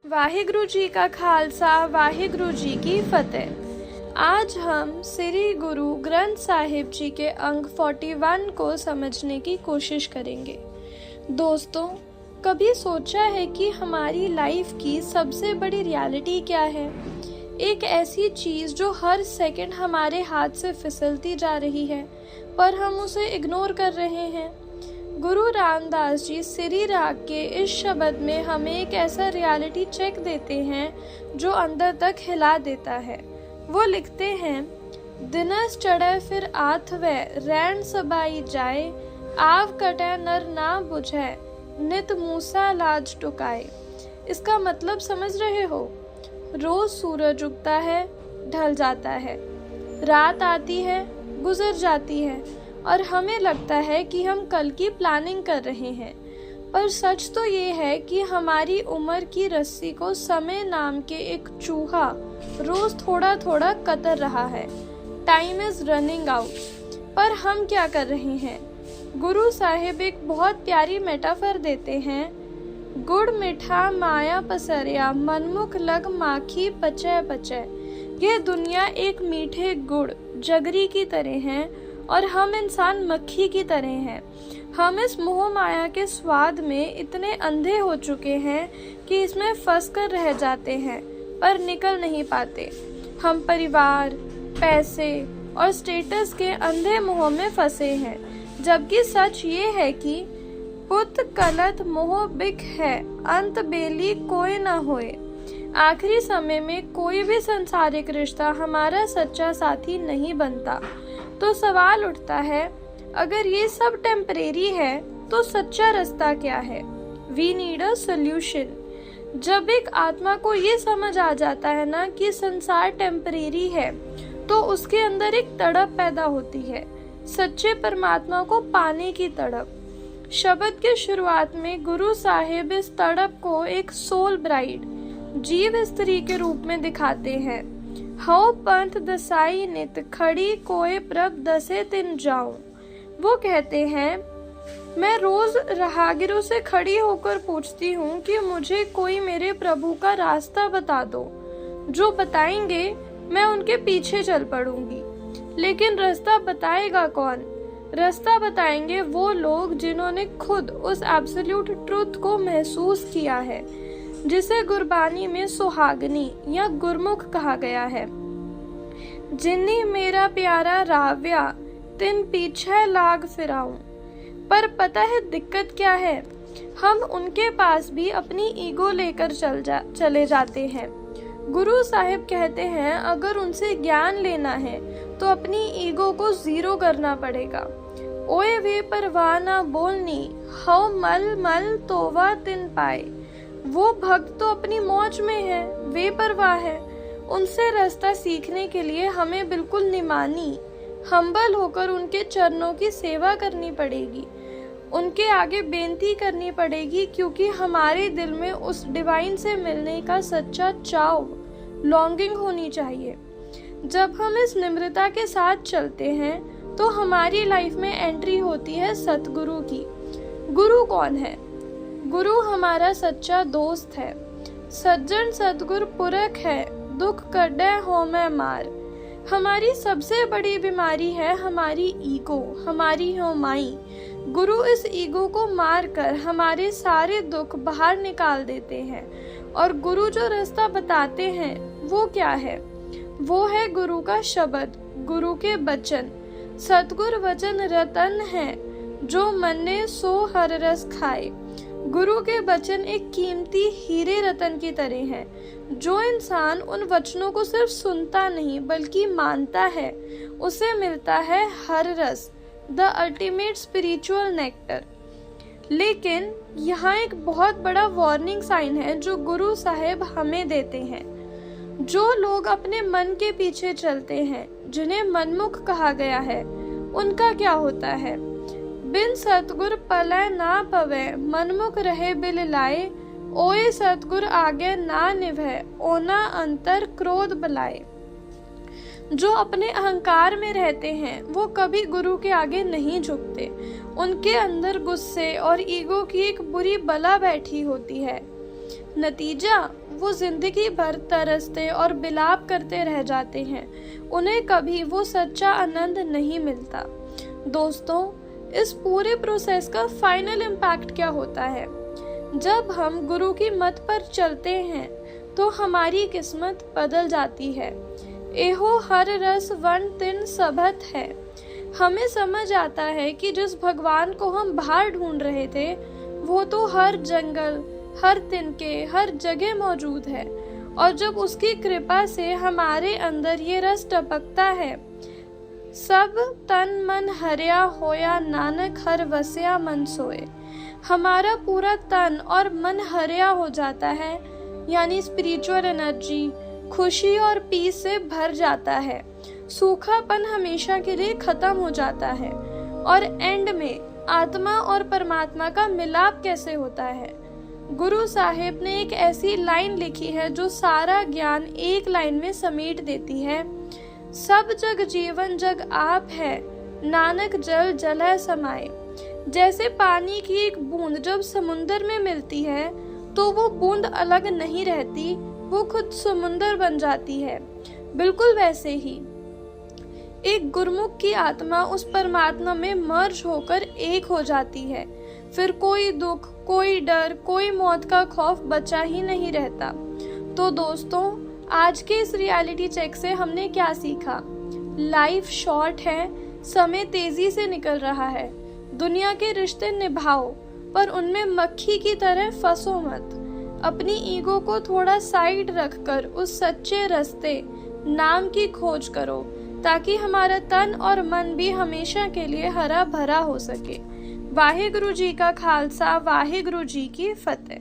वाहिगुरु जी का खालसा वाहिगुरु जी की फतेह। आज हम श्री गुरु ग्रंथ साहिब जी के अंग 41 को समझने की कोशिश करेंगे। दोस्तों, कभी सोचा है कि हमारी लाइफ की सबसे बड़ी रियलिटी क्या है? एक ऐसी चीज़ जो हर सेकंड हमारे हाथ से फिसलती जा रही है, पर हम उसे इग्नोर कर रहे हैं। गुरु रामदास जी श्री राग के इस शब्द में हमें एक ऐसा रियलिटी चेक देते हैं जो अंदर तक हिला देता है। वो लिखते हैं, दिनस चढ़े फिर आथ वै रैन सबाई जाए, आव कटे नर ना बुझे नित मूसा लाज टुकाए। इसका मतलब समझ रहे हो? रोज सूरज उगता है, ढल जाता है, रात आती है, गुजर जाती है और हमें लगता है कि हम कल की प्लानिंग कर रहे हैं। पर सच तो ये है कि हमारी उम्र की रस्सी को समय नाम के एक चूहा रोज थोड़ा थोड़ा कतर रहा है। Time is running out. पर हम क्या कर रहे हैं? गुरु साहिब एक बहुत प्यारी मेटाफर देते हैं, गुड़ मीठा माया पसरिया मनमुख लग माखी पचे पचे। ये दुनिया एक मीठे गुड़ जगरी की तरह है और हम इंसान मक्खी की तरह हैं। हम इस मोह माया के स्वाद में इतने अंधे हो चुके हैं कि इसमें फंस कर रह जाते हैं पर निकल नहीं पाते। हम परिवार, पैसे और स्टेटस के अंधे मोह में फंसे हैं, जबकि सच ये है कि पुत कलत मोह बिक है, अंत बेली कोई ना होए। आखिरी समय में कोई भी सांसारिक रिश्ता हमारा सच्चा साथी नहीं बनता। तो सवाल उठता है, अगर ये सब टेम्परेरी है तो सच्चा रास्ता क्या है? We need a solution. जब एक आत्मा को ये समझ आ जाता है ना कि संसार टेम्परेरी है, तो उसके अंदर एक तड़प पैदा होती है, सच्चे परमात्मा को पाने की तड़प। शब्द के शुरुआत में गुरु साहिब इस तड़प को एक सोल ब्राइड, जीव स्त्री के रूप में दिखाते हैं। हौ पंथ दसाई नित खड़ी कोय प्रभ दसे तिन जाऊं। वो कहते हैं, मैं रोज राहगीरों से खड़ी होकर पूछती हूँ कि मुझे कोई मेरे प्रभु का रास्ता बता दो। जो बताएंगे मैं उनके पीछे चल पड़ूंगी। लेकिन रास्ता बताएगा कौन? रास्ता बताएंगे वो लोग जिन्होंने खुद उस एब्सोल्यूट ट्रुथ को महसूस किया है, जिसे गुरबानी में सुहागनी या गुरमुख कहा गया है। जिन्नी मेरा प्यारा राव्या तिन पीछे लाग फिराऊं। पर पता है दिक्कत क्या है? हम उनके पास भी अपनी ईगो लेकर चले जाते हैं। गुरु साहिब कहते हैं, अगर उनसे ज्ञान लेना है तो अपनी ईगो को जीरो करना पड़ेगा। ओए वे परवाह ना बोलनी, हौ मल मल तोवा तिन पाए। वो भक्त तो अपनी मौज में है, वे परवाह है। उनसे रास्ता सीखने के लिए हमें बिल्कुल निमानी, हम्बल होकर उनके चरणों की सेवा करनी पड़ेगी, उनके आगे बेनती करनी पड़ेगी, क्योंकि हमारे दिल में उस डिवाइन से मिलने का सच्चा चाव, लॉन्गिंग होनी चाहिए। जब हम इस निम्रता के साथ चलते हैं तो हमारी लाइफ में एंट्री होती है सतगुरु की। गुरु कौन है? गुरु हमारा सच्चा दोस्त है। सज्जन सतगुरु पुरख है, दुख कड्डे हो मैं मार। हमारी सबसे बड़ी बीमारी है हमारी ईगो, हमारी हो माई। गुरु इस ईगो को मार कर हमारे सारे दुख बाहर निकाल देते हैं। और गुरु जो रास्ता बताते हैं वो क्या है? वो है गुरु का शब्द, गुरु के वचन। सतगुर वचन रतन है, जो मन्ने सो हर रस खाए। गुरु के वचन एक कीमती हीरे रतन की तरह है। जो इंसान उन वचनों को सिर्फ सुनता नहीं बल्कि मानता है, उसे मिलता है हर रस, द अल्टीमेट स्पिरिचुअल नेक्टर। लेकिन यहाँ एक बहुत बड़ा वार्निंग साइन है जो गुरु साहिब हमें देते हैं। जो लोग अपने मन के पीछे चलते हैं, जिन्हें मनमुख कहा गया है, उनका क्या होता है? बिन सतगुर पलय ना पवे, मनमुख रहे बिल लाए। ओए सतगुर आगे ना निभे, ओना अंतर क्रोध बलाए। जो अपने अहंकार में रहते हैं वो कभी गुरु के आगे नहीं झुकते। उनके अंदर गुस्से और ईगो की एक बुरी बला बैठी होती है। नतीजा वो जिंदगी भर तरसते और बिलाप करते रह जाते हैं। उन्हें कभी वो सच्चा आनंद नहीं मिलता। दोस्तों, इस पूरे प्रोसेस का फाइनल इम्पैक्ट क्या होता है? जब हम गुरु की मत पर चलते हैं तो हमारी किस्मत बदल जाती है। एहो हर रस वन तिन सबत है। हमें समझ आता है कि जिस भगवान को हम बाहर ढूंढ रहे थे वो तो हर जंगल, हर तिनके, हर जगह मौजूद है। और जब उसकी कृपा से हमारे अंदर ये रस टपकता है, सब तन मन हरिया होया नानक हर वस्या मन सोए। हमारा पूरा तन और मन हरिया हो जाता है, यानी स्पिरिचुअल एनर्जी, खुशी और पीस से भर जाता है। सूखापन हमेशा के लिए खत्म हो जाता है। और एंड में आत्मा और परमात्मा का मिलाप कैसे होता है? गुरु साहिब ने एक ऐसी लाइन लिखी है जो सारा ज्ञान एक लाइन में समेट देती है। सब जग जीवन जग आप है, नानक जल जल समाए। जैसे पानी की एक बूंद जब समुंदर में मिलती है तो वो बूंद अलग नहीं रहती, वो खुद समुंदर बन जाती है। बिल्कुल वैसे ही एक गुरमुख की आत्मा उस परमात्मा में मर्ज होकर एक हो जाती है। फिर कोई दुख, कोई डर, कोई मौत का खौफ बचा ही नहीं रहता। तो दोस्तों, आज के इस रियलिटी चेक से हमने क्या सीखा? लाइफ शॉर्ट है, समय तेजी से निकल रहा है। दुनिया के रिश्ते निभाओ, पर उनमें मक्खी की तरह फंसो मत। अपनी ईगो को थोड़ा साइड रखकर उस सच्चे रास्ते नाम की खोज करो, ताकि हमारा तन और मन भी हमेशा के लिए हरा भरा हो सके। वाहिगुरु जी का खालसा, वाहिगुरु जी की फतेह।